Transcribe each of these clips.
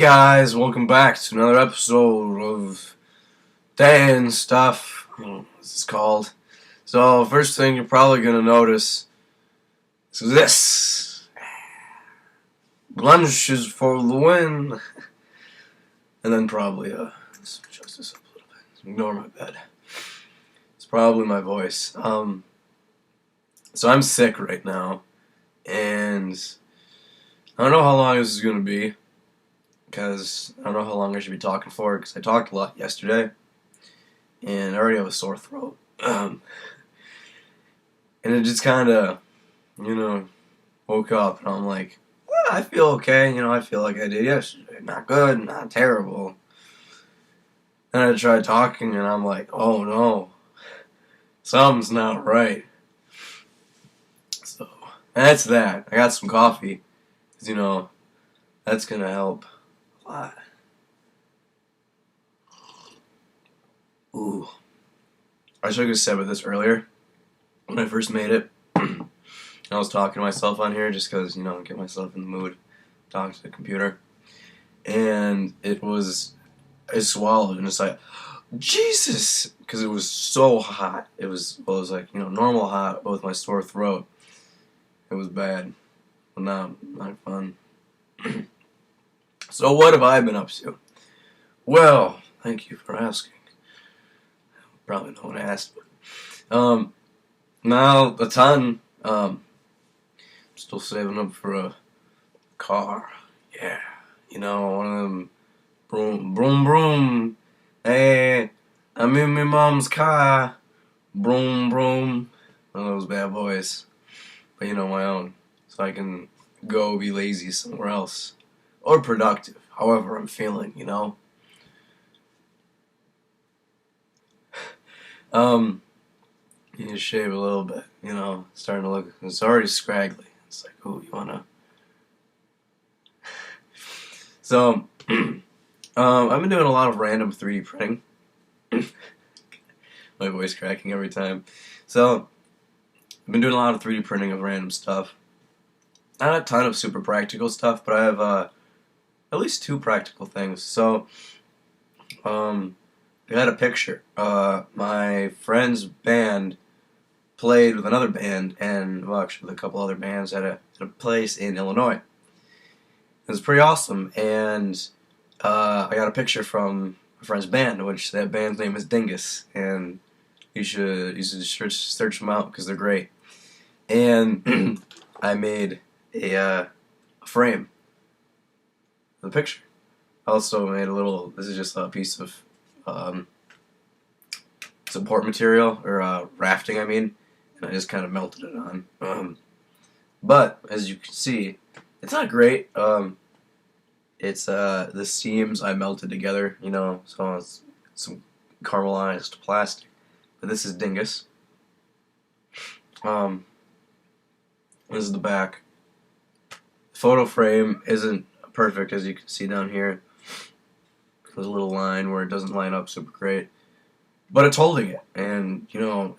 guys, welcome back to another episode of Dan Stuff. I don't know what this is called. So, first thing you're probably going to notice is this. Lunches for the win. And then probably, let's adjust this up a little bit. Ignore my bed. It's probably my voice. So I'm sick right now. And I don't know how long this is going to be. Because I don't know how long I should be talking for, because I talked a lot yesterday, and I already have a sore throat. And it just kind of, woke up, and I'm like, well, I feel okay, I feel like I did yesterday. Not good, not terrible. Then I tried talking, and I'm like, oh no, something's not right. So, that's that. I got some coffee, because, that's going to help. Ooh. I took a sip of this earlier when I first made it. I was talking to myself on here just because, get myself in the mood, talk to the computer. And I swallowed and it's like, Jesus! Because it was so hot. It was like, normal hot, but with my sore throat. It was bad. But not fun. So what have I been up to? Well, thank you for asking. Probably no one asked, but now a ton. Still saving up for a car. Yeah, one of them. Broom, broom, broom. Hey, I'm in my mom's car. Broom, broom. One of those bad boys, but my own, so I can go be lazy somewhere else. Or productive, however I'm feeling, You need to shave a little bit, starting to look, it's already scraggly. It's like, ooh, you wanna... So, I've been doing a lot of random 3D printing. My voice cracking every time. So, I've been doing a lot of 3D printing of random stuff. Not a ton of super practical stuff, but I have, at least 2 practical things. So, I had a picture. My friend's band played with another band, and, well, actually with a couple other bands at a place in Illinois. It was pretty awesome, and I got a picture from my friend's band, which that band's name is Dingus, and you should search them out, because they're great. And I made a frame. The picture. I also made this is just a piece of support material, or rafting, and I just kind of melted it on. But, as you can see, it's not great. It's, the seams I melted together, so it's some caramelized plastic. But this is Dingus. This is the back. The photo frame isn't perfect, as you can see down here. There's a little line where it doesn't line up super great, but it's holding it, and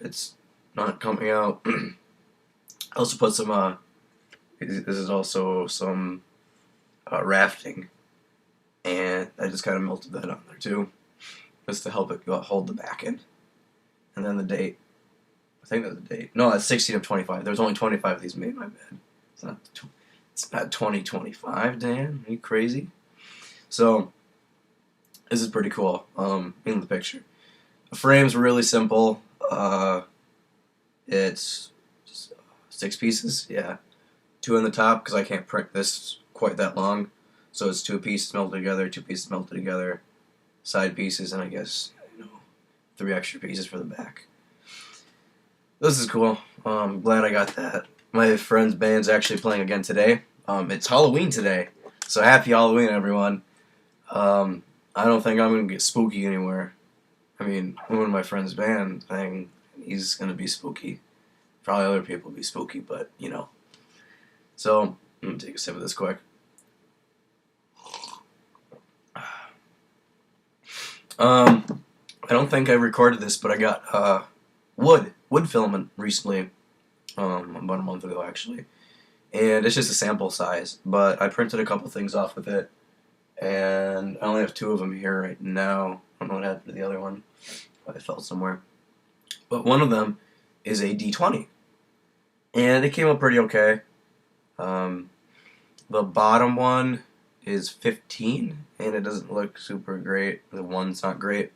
it's not coming out. I also put some this is also some rafting, and I just kind of melted that on there too, just to help it hold the back end. And then the date, I think that's the date. No, that's 16 of 25. There's only 25 of these made, my bad. It's not 2025, Dan. Are you crazy? So, this is pretty cool, in the picture. The frame's really simple. It's 6 pieces, yeah. 2 on the top, because I can't print this quite that long. So it's 2 pieces melted together, 2 pieces melted together, side pieces, and I guess, 3 extra pieces for the back. This is cool. I'm glad I got that. My friend's band's actually playing again today. It's Halloween today, so happy Halloween, everyone. I don't think I'm going to get spooky anywhere. One of my friend's band thing, he's going to be spooky. Probably other people will be spooky, but, So, I'm going to take a sip of this quick. I don't think I recorded this, but I got, wood filament recently. About a month ago, actually. And it's just a sample size, but I printed a couple things off with it, and I only have 2 of them here right now. I don't know what happened to the other one. Probably fell somewhere. But one of them is a D20, and it came up pretty okay. The bottom one is 15, and it doesn't look super great. The one's not great.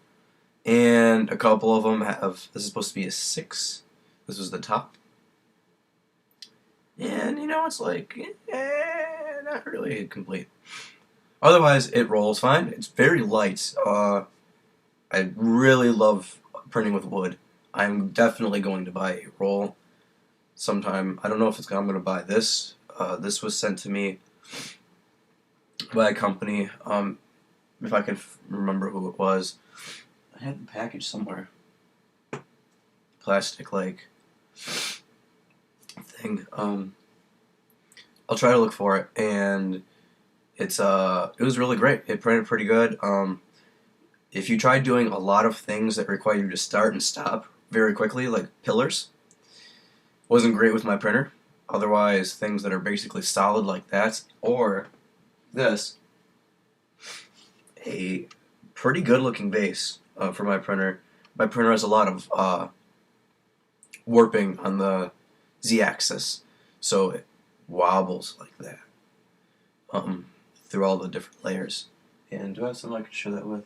And a couple of them have, this is supposed to be a 6. This was the top. And, you know, it's like, not really complete. Otherwise, it rolls fine. It's very light. I really love printing with wood. I'm definitely going to buy a roll sometime. I don't know if I'm going to buy this. This was sent to me by a company. If I can remember who it was. I had the package somewhere. Plastic, like, thing. I'll try to look for it, and it was really great. It printed pretty good. If you try doing a lot of things that require you to start and stop very quickly, like pillars, wasn't great with my printer. Otherwise, things that are basically solid like that, or this, a pretty good looking base for my printer. My printer has a lot of warping on the z-axis, so it wobbles like that through all the different layers. And do I have something I can show that with?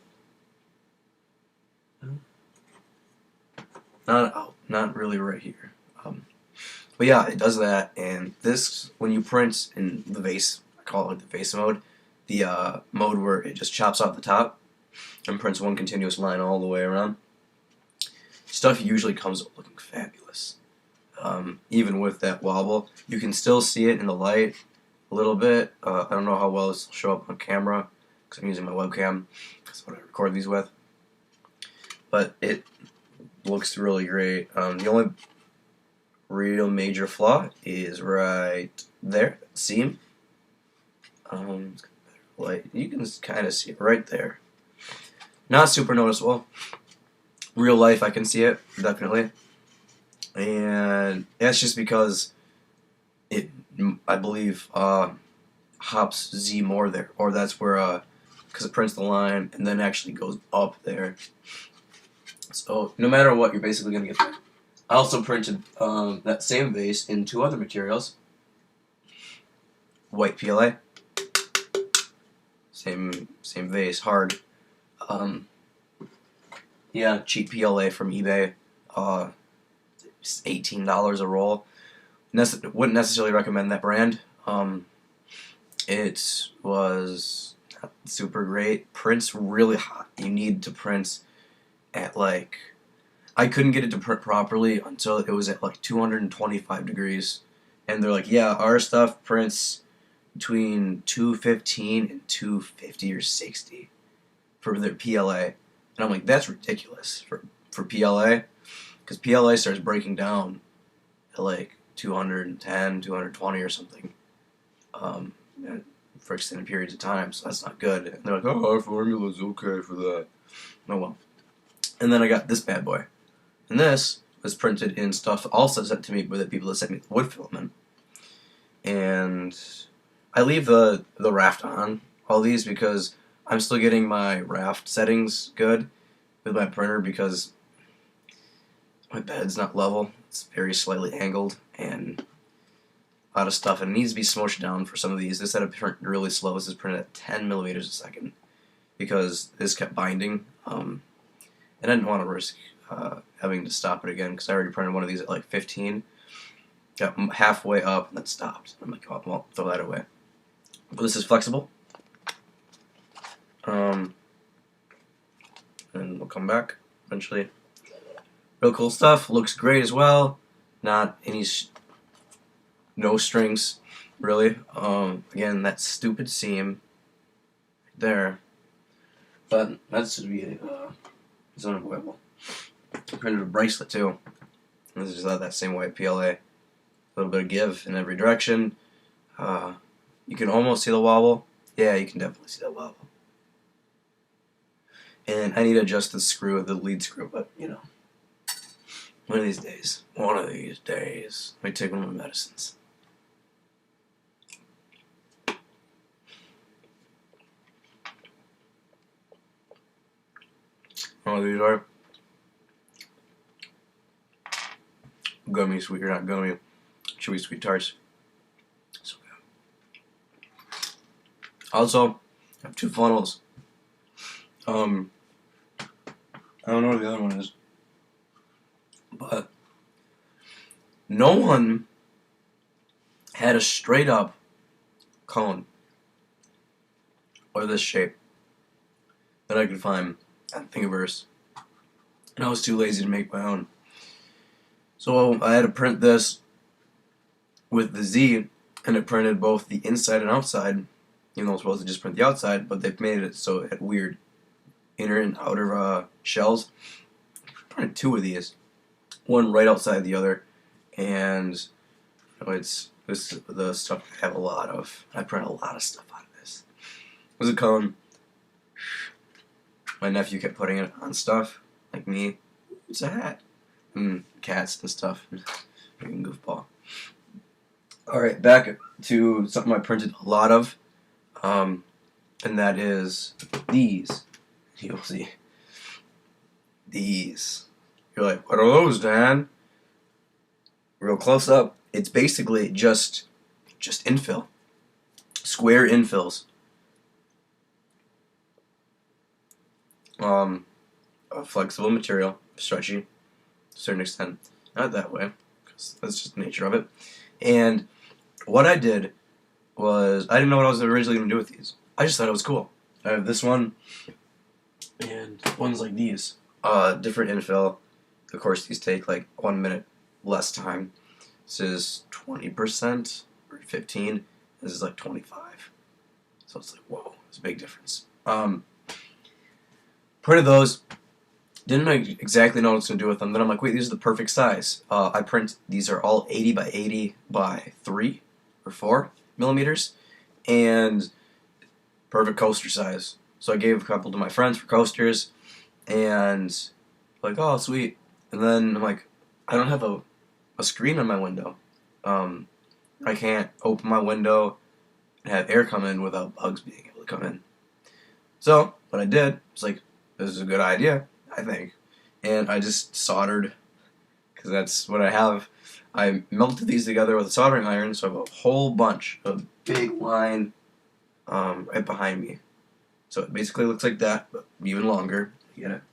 Not really right here. But yeah, it does that, and this, when you print in the vase, I call it like the vase mode, the mode where it just chops off the top and prints one continuous line all the way around. Stuff usually comes up looking fabulous. Even with that wobble, you can still see it in the light a little bit. I don't know how well this will show up on camera because I'm using my webcam. That's what I record these with. But it looks really great. The only real major flaw is right there, that seam. Light. You can kind of see it right there. Not super noticeable. Real life, I can see it, definitely. And that's just because it, I believe, hops Z more there. Or that's where, because it prints the line and then actually goes up there. So, no matter what, you're basically going to get that. I also printed that same vase in 2 other materials. White PLA. Same vase, hard. Yeah, cheap PLA from eBay. $18 a roll. Wouldn't necessarily recommend that brand. It was not super great. Prints really hot. You need to print at like, I couldn't get it to print properly until it was at like 225 degrees. And they're like, yeah, our stuff prints between 215 and 250 or 60 for their PLA. And I'm like, that's ridiculous for PLA. Because PLA starts breaking down at like 210, 220 or something for extended periods of time. So that's not good. And they're like, oh, our formula's okay for that. Oh well. And then I got this bad boy. And this was printed in stuff also sent to me by the people that sent me the wood filament. And I leave the raft on all these because I'm still getting my raft settings good with my printer because my bed's not level. It's very slightly angled and a lot of stuff. And it needs to be smushed down for some of these. This had to print really slow. This is printed at 10 millimeters a second because this kept binding. And I didn't want to risk having to stop it again because I already printed one of these at like 15. Got halfway up and then stopped. I'm like, oh, well, throw that away. But this is flexible. And we'll come back eventually. Real cool stuff. Looks great as well. Not any no strings, really. Again, that stupid seam right there. But that should be it's unavoidable. I printed a bracelet too. This is that same white PLA. A little bit of give in every direction. You can almost see the wobble. Yeah, you can definitely see the wobble. And I need to adjust the lead screw, but you know. One of these days. Let me take one of my medicines. Oh, these are gummy sweet, or not gummy, chewy sweet tarts. So good. Also, I have 2 funnels. I don't know what the other one is, but no one had a straight up cone or this shape that I could find at Thingiverse, and I was too lazy to make my own. So I had to print this with the Z, and it printed both the inside and outside, even though it's supposed to just print the outside, but they've made it so it had weird inner and outer shells. I printed 2 of these, one right outside the other, and it's the stuff I have a lot of. I print a lot of stuff out of this. It was a cone. My nephew kept putting it on stuff, like me. It's a hat. And cats and stuff. Freaking goofball. Alright, back to something I printed a lot of. And that is these. You'll see. These. You're like, what are those, Dan? Real close up. It's basically just infill. Square infills. A flexible material, stretchy, to a certain extent. Not that way, because that's just the nature of it. And what I did was, I didn't know what I was originally going to do with these. I just thought it was cool. I have this one, and ones like these. Different infill. Of course, these take like 1 minute less time. This is 20% or 15. This is like 25. So it's like, whoa, it's a big difference. Printed those. Didn't exactly know what I was going to do with them. Then I'm like, wait, these are the perfect size. These are all 80 by 80 by 3 or 4 millimeters. And perfect coaster size. So I gave a couple to my friends for coasters. And like, oh, sweet. And then I'm like, I don't have a screen on my window. I can't open my window and have air come in without bugs being able to come in. So what I did was like, this is a good idea, I think. And I just soldered, because that's what I have. I melted these together with a soldering iron, so I have a whole bunch, a big line right behind me. So it basically looks like that, but even longer. You get it?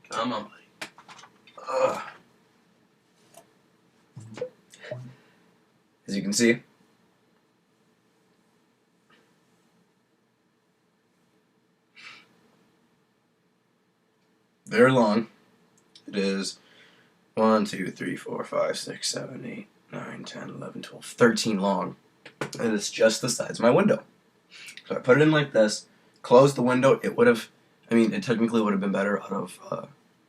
Come on, buddy. Ugh. As you can see, very long. It is 1, 2, 3, 4, 5, 6, 7, 8, 9, 10, 11, 12, 13 long. And it's just the size of my window. So I put it in like this, closed the window. It would have, it technically would have been better out of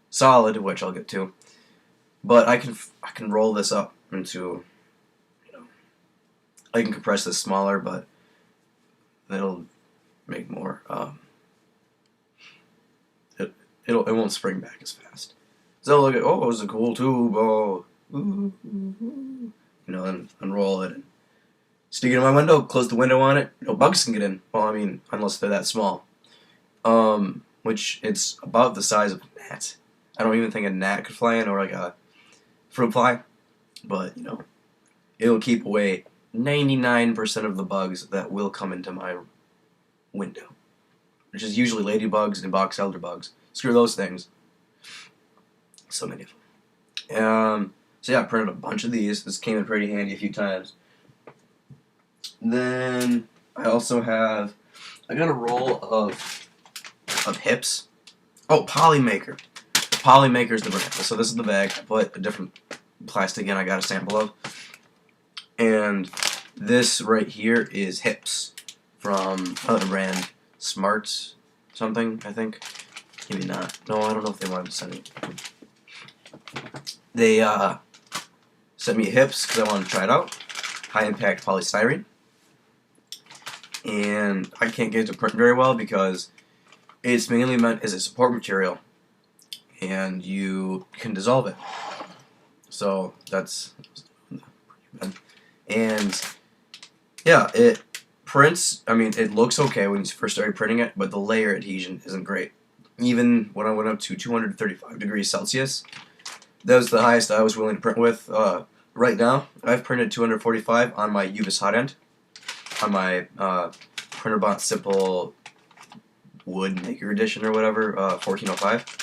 solid, which I'll get to. But I can roll this up into, I can compress this smaller, but that'll make more, it won't spring back as fast. So look at, oh, it's a cool tube, oh, ooh, ooh, ooh. And unroll it and stick it in my window, close the window on it, no bugs can get in. Well, unless they're that small. Which it's about the size of a gnat. I don't even think a gnat could fly in, or like a fruit fly, but it'll keep away 99% of the bugs that will come into my window, which is usually ladybugs and box elder bugs. Screw those things. So many of them. So yeah, I printed a bunch of these. This came in pretty handy a few times. Then I also have, I got a roll of hips. Oh, Polymaker. Polymaker's the brand. So this is the bag. I put a different plastic in I got a sample of. And this right here is hips from another brand, Smart something, I think. Maybe not. No, I don't know if they wanted to send me. They sent me hips because I wanted to try it out. High impact polystyrene. And I can't get it to print very well because it's mainly meant as a support material. And you can dissolve it. So that's and yeah, it prints, it looks okay when you first start printing it, but the layer adhesion isn't great. even when I went up to 235 degrees Celsius. That was the highest I was willing to print with. Right now, I've printed 245 on my UVis hot end, on my Printerbot Simple Wood Maker Edition or whatever, 1405.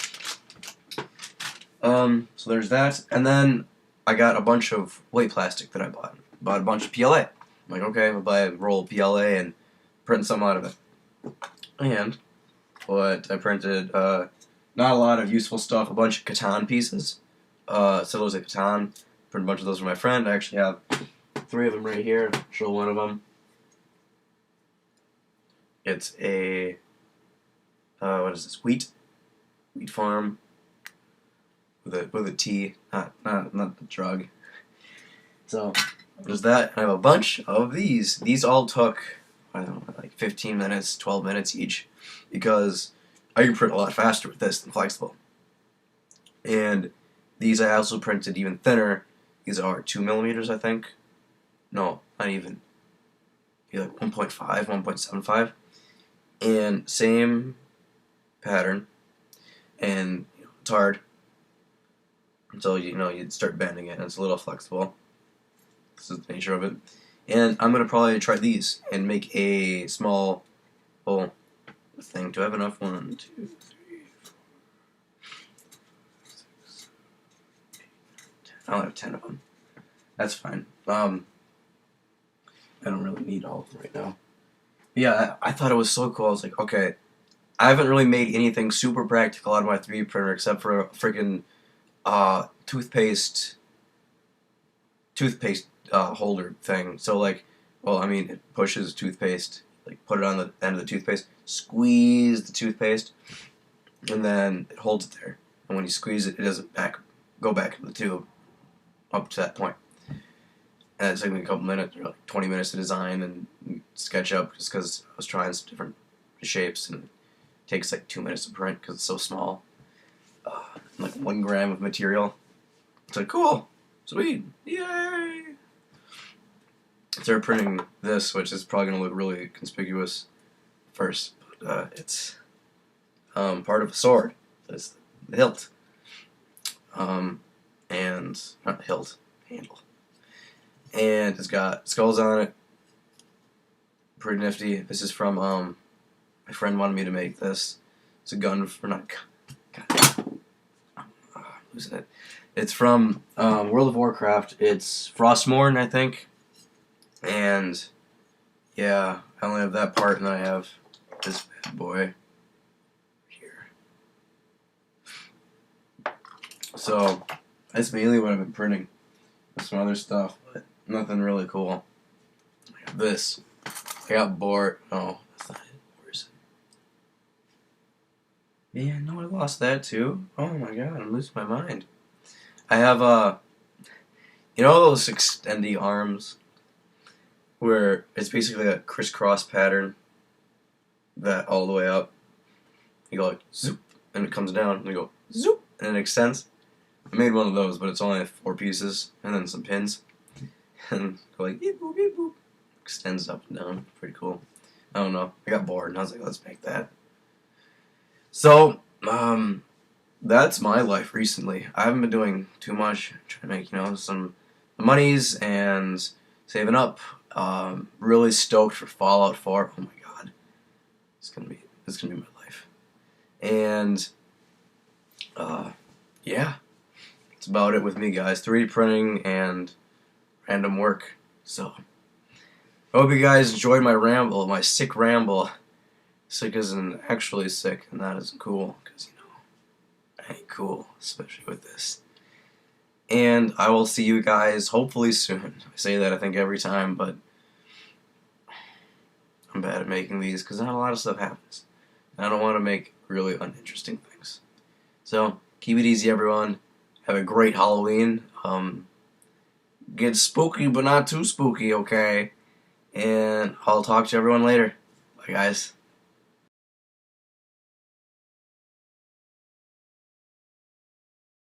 So there's that, and then I got a bunch of white plastic that I bought. Bought a bunch of PLA. I'm like, okay, I'll buy a roll of PLA and print some out of it. And what I printed, not a lot of useful stuff, a bunch of Catan pieces. Settlers of Catan. Print a bunch of those for my friend. I actually have 3 of them right here. I'll show one of them. It's a, what is this? Wheat farm with a T, not the drug. So there's that. I have a bunch of these. These all took, I don't know, like 15 minutes, 12 minutes each, because I can print a lot faster with this than flexible. And these I also printed even thinner. These are 2 millimeters, I think. No, not even. Like 1.5, 1.75. And same pattern. And it's hard until you start bending it, and it's a little flexible. This is the nature of it. And I'm gonna probably try these and make a small thing. Do I have enough? 1, 2, 3, 4, 6, 8, 10. I only have 10 of them. That's fine. I don't really need all of them right now. But yeah, I thought it was so cool. I was like, okay, I haven't really made anything super practical out of my 3D printer except for a freaking toothpaste holder thing. So like, well, I mean, it pushes toothpaste. Like, put it on the end of the toothpaste, squeeze the toothpaste, and then it holds it there. And when you squeeze it, it doesn't go back into the tube up to that point. And it took me a couple minutes, or like 20 minutes to design and sketch up, just because I was trying some different shapes, and it takes like 2 minutes to print because it's so small. Like 1 gram of material. It's like, cool, sweet, yay! Start printing this, which is probably going to look really conspicuous first, but it's part of a sword. It's the hilt. And not the hilt, handle. And it's got skulls on it. Pretty nifty. This is from, my friend wanted me to make this. It's a gun for, not gun. God. I'm losing it. It's from World of Warcraft. It's Frostmourne, I think. And yeah, I only have that part, and then I have this bad boy here. So that's mainly what I've been printing. There's some other stuff, but nothing really cool. I got this. I got bored. Oh, that's not it. Where is it? Yeah, no, I lost that too. Oh my god, I'm losing my mind. I have those extendy arms, where it's basically a crisscross pattern that all the way up. You go like zoop, and it comes down, and you go zoop, and it extends. I made one of those, but it's only 4 pieces, and then some pins, and go like beep boop beep boop. Extends up and down. Pretty cool. I don't know. I got bored, and I was like, let's make that. So, that's my life recently. I haven't been doing too much. I'm trying to make, some monies and saving up. Really stoked for Fallout 4. Oh my god. It's gonna be my life. And yeah. That's about it with me, guys. 3D printing and random work. So I hope you guys enjoyed my ramble, my sick ramble. Sick isn't actually sick, and that isn't cool, because I ain't cool, especially with this. And I will see you guys hopefully soon. I say that I think every time, but I'm bad at making these because not a lot of stuff happens. And I don't want to make really uninteresting things. So, keep it easy, everyone. Have a great Halloween. Get spooky, but not too spooky, okay? And I'll talk to everyone later. Bye, guys.